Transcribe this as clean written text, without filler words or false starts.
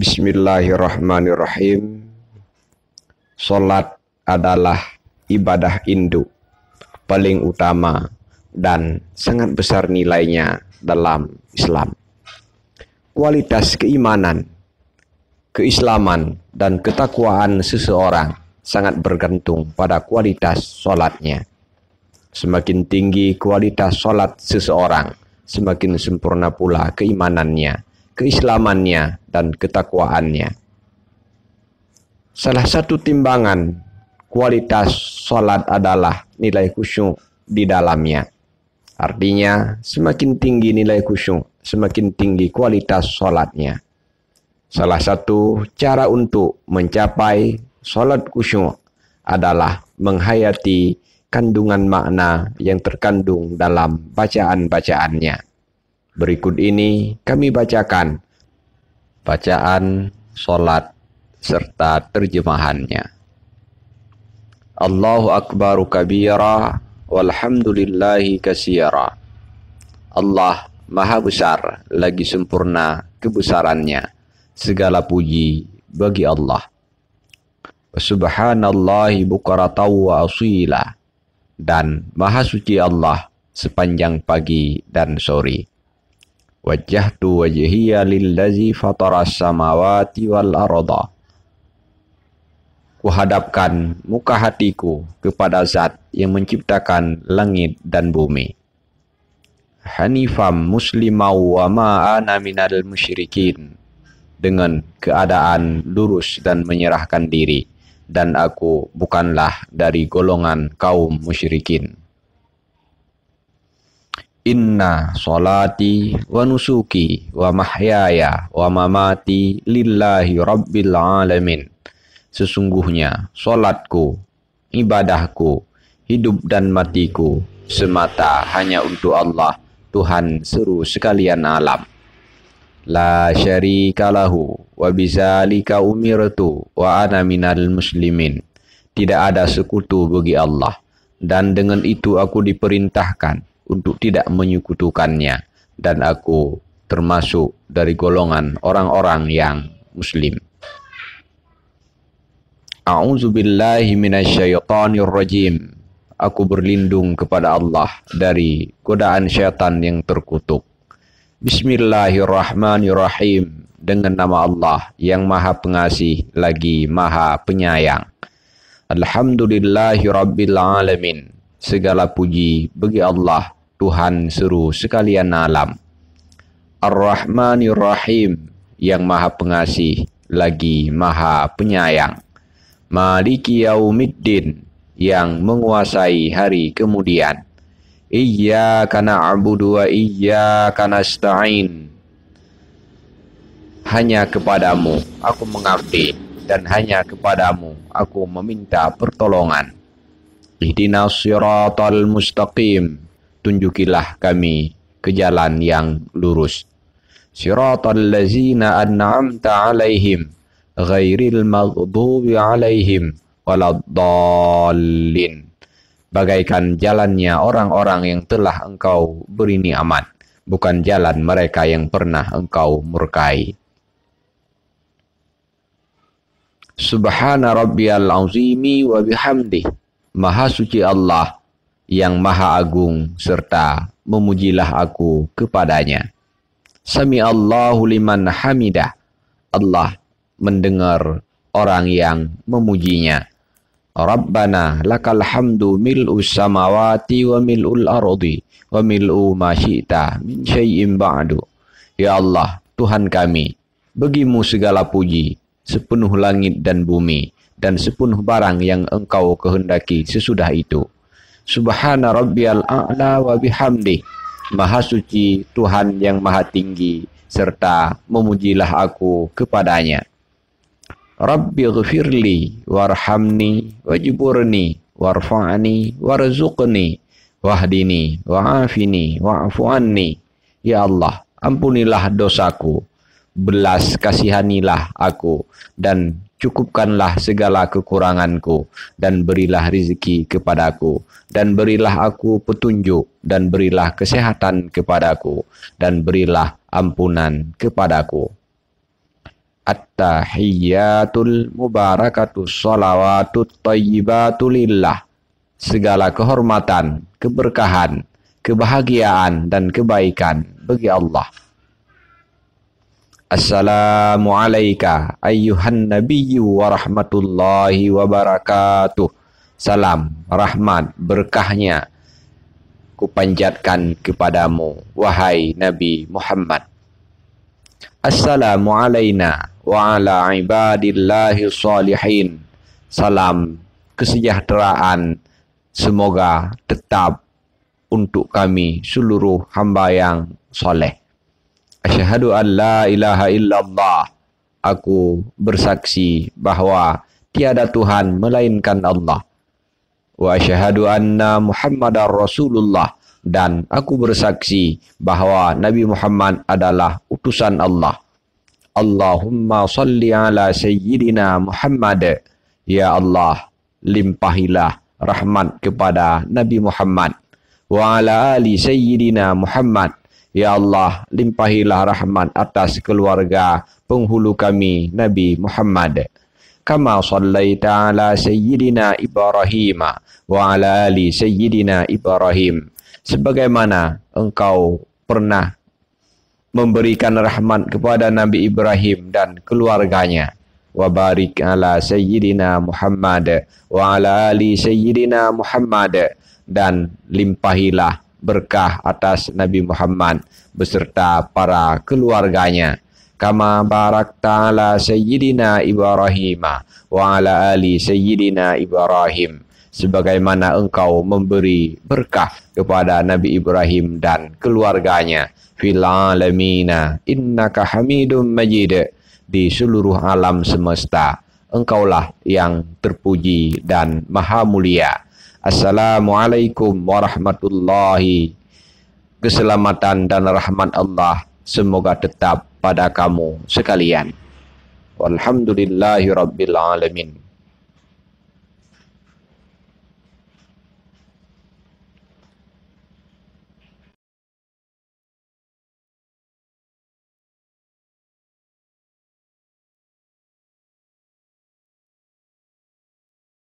Bismillahirrahmanirrahim. Salat adalah ibadah induk paling utama dan sangat besar nilainya dalam Islam. Kualitas keimanan, keislaman, dan ketakwaan seseorang sangat bergantung pada kualitas salatnya. Semakin tinggi kualitas salat seseorang, semakin sempurna pula keimanannya, keislamannya, dan ketakwaannya. Salah satu timbangan kualitas salat adalah nilai khusyuk di dalamnya. Artinya, semakin tinggi nilai khusyuk, semakin tinggi kualitas salatnya. Salah satu cara untuk mencapai salat khusyuk adalah menghayati kandungan makna yang terkandung dalam bacaan-bacaannya. Berikut ini kami bacakan bacaan salat serta terjemahannya. Allahu Akbar kabira walhamdulillahi katsira. Allah Maha Besar, lagi sempurna kebesarannya. Segala puji bagi Allah. Subhanallahi bukratan wa asila. Dan Maha Suci Allah sepanjang pagi dan sore. Wajjahtu wajhiya lillazi fataras samawati wal arda. Kuhadapkan muka hatiku kepada Zat yang menciptakan langit dan bumi. Hanifam muslimau wa ma ana minal musyrikin. Dengan keadaan lurus dan menyerahkan diri, dan aku bukanlah dari golongan kaum musyrikin. Inna salati wa nusuki wa mahyaya wa mamati lillahi rabbil alamin. Sesungguhnya salatku, ibadahku, hidup dan matiku semata hanya untuk Allah, Tuhan seru sekalian alam. La syarika lahu wa bizalika umirtu wa ana minal muslimin. Tidak ada sekutu bagi Allah, dan dengan itu aku diperintahkan untuk tidak menyekutukannya, dan aku termasuk dari golongan orang-orang yang muslim. A'udzubillahi minasyaitonir rajim. Aku berlindung kepada Allah dari godaan syaitan yang terkutuk. Bismillahirrahmanirrahim. Dengan nama Allah yang Maha Pengasih lagi Maha Penyayang. Alhamdulillahi Rabbil Alamin. Segala puji bagi Allah, Tuhan seru sekalian alam. Ar-Rahmanir-Rahim, yang Maha Pengasih lagi Maha Penyayang. Maliki Yaumiddin, yang menguasai hari kemudian. Iyyaka na'budu wa iyyaka nasta'in. Hanya kepadamu aku mengabdi, dan hanya kepadamu aku meminta pertolongan. Ihdinas siratal mustaqim. Tunjukilah kami ke jalan yang lurus. Siratal ladzina an'amta alaihim ghairil maghdubi alaihim waladdallin. Bagaikan jalannya orang-orang yang telah engkau beri nikmat, bukan jalan mereka yang pernah engkau murkai. Subhana rabbiyal azimi wa bihamdih. Maha suci Allah yang maha agung, serta memujilah aku kepadanya. Sami Allahu liman hamidah. Allah mendengar orang yang memujinya. Rabbana lakal hamdu mil'us samawati wa mil'ul ardi wa mil'u ma syi'ta min syai'in ba'du. Ya Allah, Tuhan kami, bagimu segala puji, sepenuh langit dan bumi, dan sepenuh barang yang engkau kehendaki sesudah itu. Subhana rabbiyal a'la wa bihamdih. Maha suci Tuhan yang maha tinggi, serta memujilah aku kepadanya. Rabbi ghfirli warhamni wajburni warfa'ni warzuqni wahdini wa'afini wa'fu anni. Ya Allah, ampunilah dosaku, belas kasihanilah aku, dan cukupkanlah segala kekuranganku, dan berilah rizki kepadaku, dan berilah aku petunjuk, dan berilah kesehatan kepadaku, dan berilah ampunan kepadaku. At-tahiyyatul mubarakatus salawatut thayyibatu lillah. Segala kehormatan, keberkahan, kebahagiaan dan kebaikan bagi Allah. Assalamu alayka ayyuhan nabiyyu wa rahmatullahi wa barakatuh. Salam, rahmat, berkahnya kupanjatkan kepadamu, wahai Nabi Muhammad. Assalamu alayna wa ala ibadillahi salihin. Salam kesejahteraan semoga tetap untuk kami seluruh hamba yang soleh. Asyhadu an la ilaha illallah. Aku bersaksi bahawa tiada Tuhan melainkan Allah. Wa asyhadu anna Muhammadar Rasulullah. Dan aku bersaksi bahawa Nabi Muhammad adalah utusan Allah. Allahumma salli ala sayyidina Muhammad. Ya Allah, limpahilah rahmat kepada Nabi Muhammad. Wa ala ali sayyidina Muhammad. Ya Allah, limpahilah rahmat atas keluarga penghulu kami Nabi Muhammad. Kama sallaita ala sayyidina Ibrahim wa ala ali sayyidina Ibrahim. Sebagaimana engkau pernah memberikan rahmat kepada Nabi Ibrahim dan keluarganya. Wa barik ala sayyidina Muhammad wa ala ali sayyidina Muhammad. Dan limpahilah berkah atas Nabi Muhammad beserta para keluarganya. Kama barakta ala sayyidina Ibrahim wa ala ali sayyidina Ibrahim. Sebagaimana engkau memberi berkah kepada Nabi Ibrahim dan keluarganya. Fil alamina innaka hamidum majid. Di seluruh alam semesta engkaulah yang terpuji dan maha mulia. Assalamualaikum warahmatullahi. Keselamatan dan rahmat Allah semoga tetap pada kamu sekalian. Walhamdulillahi rabbil alamin.